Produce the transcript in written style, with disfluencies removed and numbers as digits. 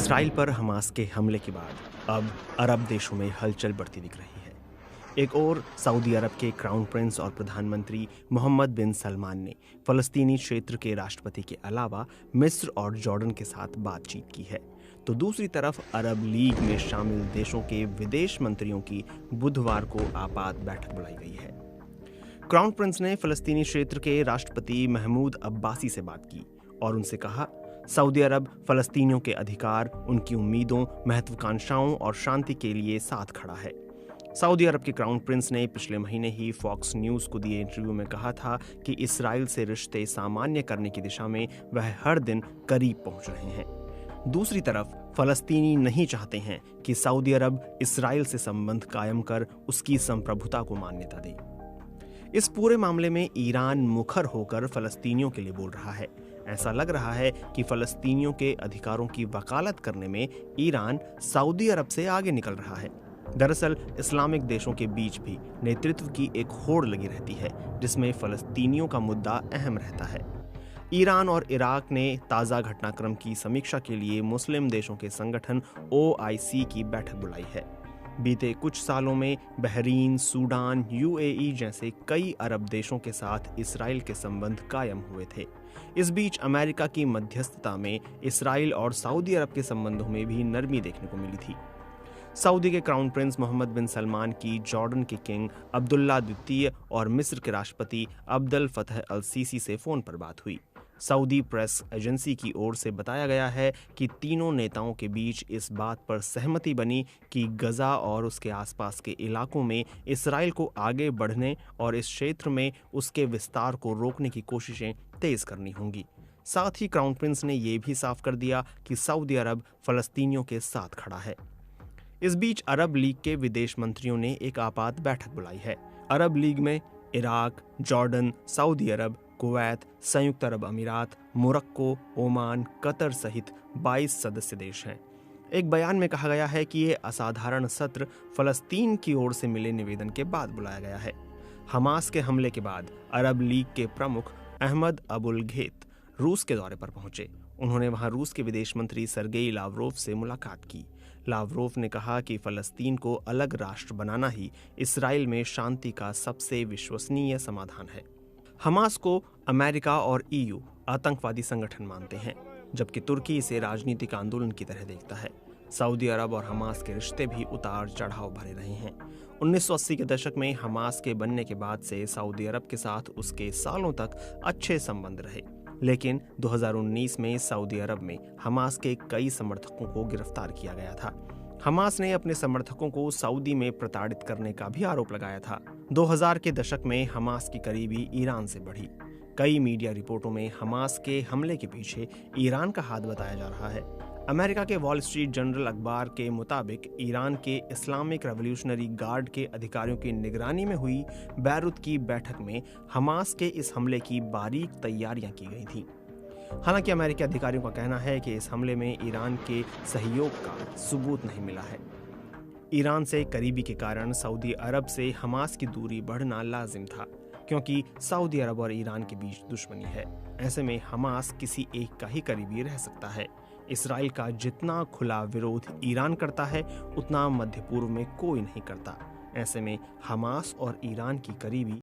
Israel पर Hamas के हमले के बाद अब अरब देशों में हलचल बढ़ती दिख रही है। एक और सऊदी अरब के क्राउन प्रिंस और प्रधानमंत्री मोहम्मद बिन सलमान ने फलस्तीनी क्षेत्र के राष्ट्रपति के अलावा मिस्र और जॉर्डन के साथ बातचीत की है, तो दूसरी तरफ अरब लीग में शामिल देशों के विदेश मंत्रियों की बुधवार को आपात बैठक बुलाई गई है। क्राउन प्रिंस ने फलस्तीनी क्षेत्र के राष्ट्रपति महमूद अब्बासी से बात की और उनसे कहा, सऊदी अरब फलस्तीनियों के अधिकार, उनकी उम्मीदों, महत्वाकांक्षाओं और शांति के लिए साथ खड़ा है। सऊदी अरब के क्राउन प्रिंस ने पिछले महीने ही फॉक्स न्यूज़ को दिए इंटरव्यू में कहा था कि इसराइल से रिश्ते सामान्य करने की दिशा में वह हर दिन करीब पहुंच रहे हैं। दूसरी तरफ फलस्तीनी नहीं चाहते हैं कि सऊदी अरब इसराइल से संबंध कायम कर उसकी संप्रभुता को मान्यता दे। इस पूरे मामले में ईरान मुखर होकर फलस्तीनियों के लिए बोल रहा है। ऐसा लग रहा है कि फलस्तीनियों के अधिकारों की वकालत करने में ईरान सऊदी अरब से आगे निकल रहा है। दरअसल इस्लामिक देशों के बीच भी नेतृत्व की एक होड़ लगी रहती है, जिसमें फलस्तीनियों का मुद्दा अहम रहता है। ईरान और इराक ने ताज़ा घटनाक्रम की समीक्षा के लिए मुस्लिम देशों के संगठन OIC की बैठक बुलाई है। बीते कुछ सालों में बहरीन, सूडान, UAE जैसे कई अरब देशों के साथ इसराइल के संबंध कायम हुए थे। इस बीच अमेरिका की मध्यस्थता में इसराइल और सऊदी अरब के संबंधों में भी नरमी देखने को मिली थी। सऊदी के क्राउन प्रिंस मोहम्मद बिन सलमान की जॉर्डन के किंग अब्दुल्ला द्वितीय और मिस्र के राष्ट्रपति अब्दल फतह अल सीसी से फोन पर बात हुई। सऊदी प्रेस एजेंसी की ओर से बताया गया है कि तीनों नेताओं के बीच इस बात पर सहमति बनी कि गजा और उसके आसपास के इलाकों में इसराइल को आगे बढ़ने और इस क्षेत्र में उसके विस्तार को रोकने की कोशिशें तेज करनी होंगी। साथ ही क्राउन प्रिंस ने यह भी साफ कर दिया कि सऊदी अरब फलस्तीनियों के साथ खड़ा है। इस बीच अरब लीग के विदेश मंत्रियों ने एक आपात बैठक बुलाई है। अरब लीग में इराक, जॉर्डन, सऊदी अरब, कुवैत, संयुक्त अरब अमीरात, मोरक्को, ओमान, कतर सहित 22 सदस्य देश हैं। एक बयान में कहा गया है कि ये असाधारण सत्र फलस्तीन की ओर से मिले निवेदन के बाद बुलाया गया है। हमास के हमले के बाद अरब लीग के प्रमुख अहमद अबुल घेत रूस के दौरे पर पहुंचे। उन्होंने वहां रूस के विदेश मंत्री सरगेई लावरोव से मुलाकात की। लावरोव ने कहा कि फलस्तीन को अलग राष्ट्र बनाना ही इसराइल में शांति का सबसे विश्वसनीय समाधान है। हमास को अमेरिका और EU आतंकवादी संगठन मानते हैं, जबकि तुर्की इसे राजनीतिक आंदोलन की तरह देखता है। सऊदी अरब और हमास के रिश्ते भी उतार चढ़ाव भरे रहे हैं। 1980 के दशक में हमास के बनने के बाद से सऊदी अरब के साथ उसके सालों तक अच्छे संबंध रहे, लेकिन 2019 में सऊदी अरब में हमास के कई समर्थकों को गिरफ्तार किया गया था। हमास ने अपने समर्थकों को सऊदी में प्रताड़ित करने का भी आरोप लगाया था। 2000 के दशक में हमास की करीबी ईरान से बढ़ी। कई मीडिया रिपोर्टों में हमास के हमले के पीछे ईरान का हाथ बताया जा रहा है। अमेरिका के वॉल स्ट्रीट जर्नल अखबार के मुताबिक ईरान के इस्लामिक रेवोल्यूशनरी गार्ड के अधिकारियों की निगरानी में हुई बैरूत की बैठक में हमास के इस हमले की बारीक तैयारियां की गई थी। हालांकि अमेरिकी अधिकारियों का कहना है कि इस हमले में ईरान के सहयोग का सबूत नहीं मिला है। ईरान से करीबी के कारण सऊदी अरब से हमास की दूरी बढ़ना लाजिम था, क्योंकि सऊदी अरब और ईरान के बीच दुश्मनी है। ऐसे में हमास किसी एक का ही करीबी रह सकता है। इसराइल का जितना खुला विरोध ईरान करता है, उतना मध्य पूर्व में कोई नहीं करता। ऐसे में हमास और ईरान की करीबी